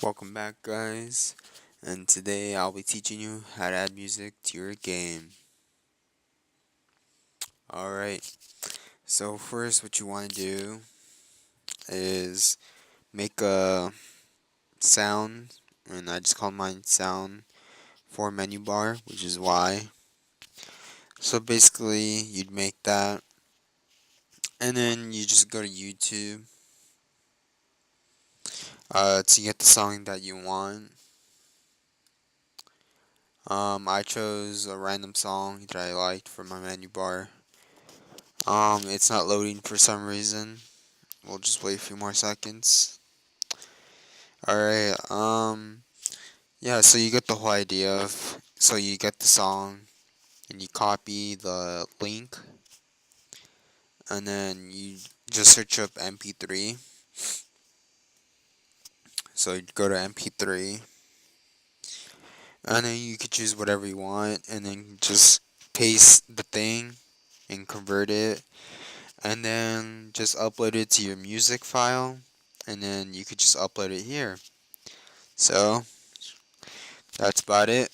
Welcome back, guys, and today I'll be teaching you how to add music to your game. Alright, so first what you want to do is make a sound, and I just call mine sound for menu bar, which is Y. So basically, you'd make that, and then you just go to YouTube to get the song that you want. I chose a random song that I liked for my menu bar. It's not loading for some reason. We'll just wait a few more seconds. Alright, yeah, so you get the whole idea of, so you get the song, and you copy the link, and then you just search up MP3. So you go to MP3, and then you could choose whatever you want, and then just paste the thing, and convert it, and then just upload it to your music file, and then you could just upload it here. So, that's about it.